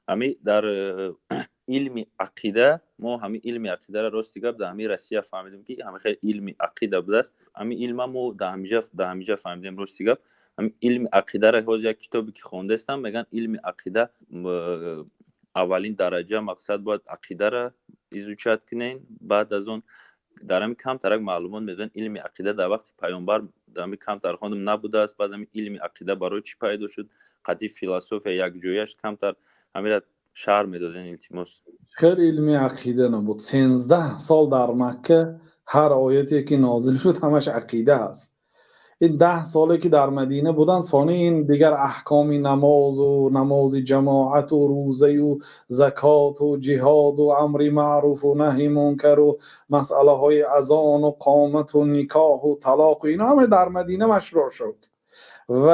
ҳами дар илми ақида мо ҳами илми ақидаро рости гап дар ҳами Россия фаҳмидем ки ҳами хеле илми ақида будааст. ҳами илма мо дар ҳамиҷа фаҳмидем рости гап. ҳами илми ақидаро ҳозир як китобе ки хондаистам мегӯянд илми ақида аввалин дараҷа мақсад бояд ақидаро изучат кунен, баъд аз он дар ҳами камтарак маълумот медоҳанд илми ақида дар вақти паёнбар дар ҳами камтар хондам набудааст. баъд ҳами илми ақида барои чӣ пайдо шуд, қатъи философия якҷояш камтар ҳамира шарҳ медоден илтимос. خیر علم عقیده نبود. 13 سال در مکه هر آیتی که نازل شد همش عقیده است. این 10 ساله که در مدینه بودن ثانی این دیگر احکام نماز و نماز جماعت و روزه و زکات و جهاد و امر معروف و نهی منکر و مسئله های اذان و قامت و نکاح و طلاق و اینا همه در مدینه مشروع شد. و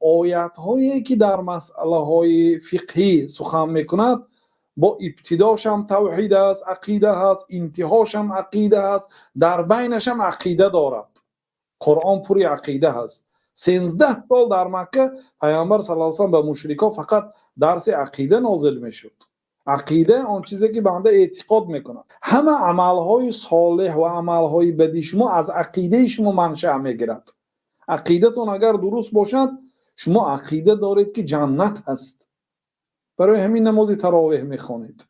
آیت هایی که در مسئله های فقهی سخن میکند با ابتداش هم توحید است، عقیده هست، انتهاش هم عقیده هست، در بینش هم عقیده دارد. قرآن پوری عقیده هست. 13 سال در مکه پیامبر صلی الله علیه و سلم به مشرکا فقط درس عقیده نازل میشد. عقیده آن چیزی که بنده اعتقاد میکنه. همه عملهای صالح و عملهای بدی شما از عقیده شما منشأ میگیرد. عقیدتون اگر درست باشد شما عقیده دارید که جنت هست. برای همین نماز تراویح میخوانید.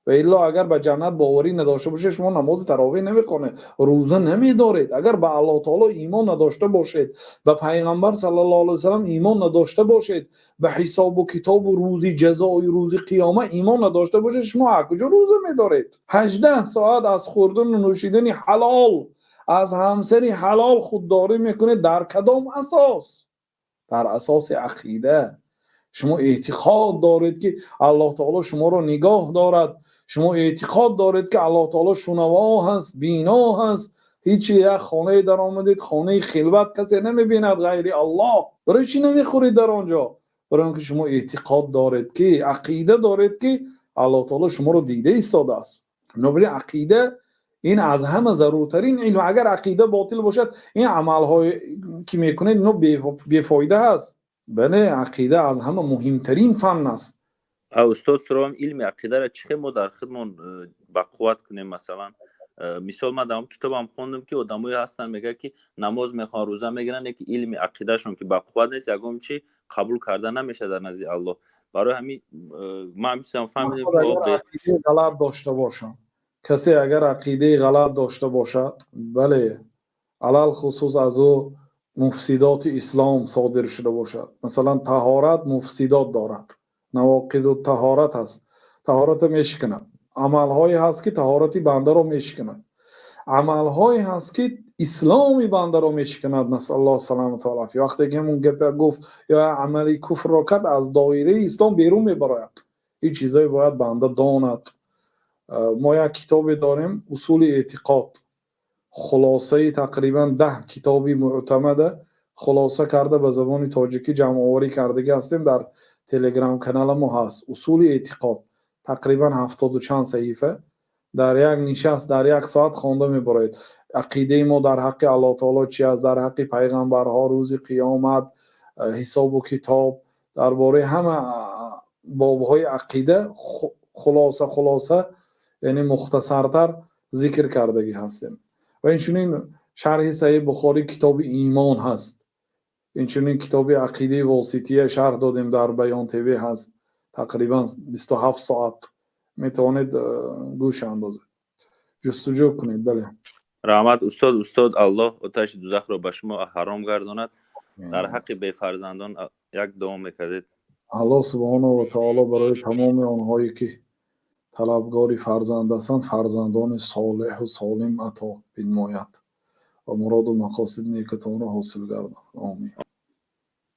و الا اگر به جنت باوری نداشته باشید شما نماز تراویح نمیخوانید، روزه نمیدارید. اگر به الله تعالی ایمان نداشته باشید، به پیغمبر صلی الله علیه و سلم ایمان نداشته باشید، به حساب و کتاب و روز جزا و روز قیامت ایمان نداشته باشید، شما از کجا روزه میدارید؟ 18 ساعت از خوردن و نوشیدن حلال، از همسری حلال خودداری میکنید. در کدام اساس؟ در اساس عقیده. شما اعتقاد دارید که الله تعالی شما رو نگاه دارد، شما اعتقاد دارید که الله تعالی شنوا هست، بینا هست. هیچ یک خانه در آمدید خانه خلوت کسی نمیبیند غیر الله. برای چی نمیخورید در آنجا؟ برای اینکه شما اعتقاد دارید که عقیده دارید که الله تعالی شما رو دیده ایستاده است. بنابراین عقیده این از همه ضرورترین علم. اگر عقیده باطل باشد این عمل‌های که میکنید اینو بی‌فایده است. بله عقیده از همه مهمترین فن است. استاد سرام علم عقیده را چه ما در خودمون بقوت کنیم؟ مثلا مثال من در کتابم خوندم که آدمایی هستن میگه که نماز میخوان روزه میگیرن که علم عقیدهشون که بقوت نیست یگام چی قبول کرده نمیشه در نزد الله. برای همین ما میتونم فهمیدم که عقیده غلط داشته باشن. کسی اگر عقیده غلط داشته باشد بله علل خصوص از او مفسدات اسلام صادر شده باشد. مثلا طهارت مفسدات دارد، نواقض الطهارت هست، طهارت میشکند. عملهایی هست که طهارتی بنده را میشکند، عملهایی هست که اسلامی بنده را میشکند. نسأل الله سلامت و عافیه. وقتی که همون گپ گفت یا عملی کفر را کرد از دایره اسلام بیرون میبراید. این چیزایی باید بنده داند. ما یک کتابی داریم اصول اعتقاد، خلاصه تقریبا 10 کتابی معتمده خلاصه کرده به زبان تاجیکی جمع آوری کرده هستیم. در تلگرام کانال ما هست. اصول اعتقاد تقریبا 70 و چند صحیفه در یک نشست در یک ساعت خوانده میبرید. عقیده ما در حق الله تعالی چی است، در حق پیغمبرها، روز قیامت، حساب و کتاب، درباره همه بابهای عقیده خلاصه یعنی مختصرتر ذکر کردگی هستیم. و اینچنین شرح صحیح بخاری کتاب ایمان هست. اینچنین کتاب عقیده واسطیه شرح دادیم در بیان تیوی هست. تقریبا 27 ساعت میتوانید گوش اندازید جستجو کنید. بله رحمت استاد الله آتش دوزخ را به شما حرام گرداند. در حق بی فرزندان یک دعا میکردید. الله سبحانه و تعالی برای تمام آنهایی که طلبگاری فرزند هستند فرزندان صالح و سالم عطا بنماید و مراد و مقاصد نیکتان را حاصل گرداند. آمین.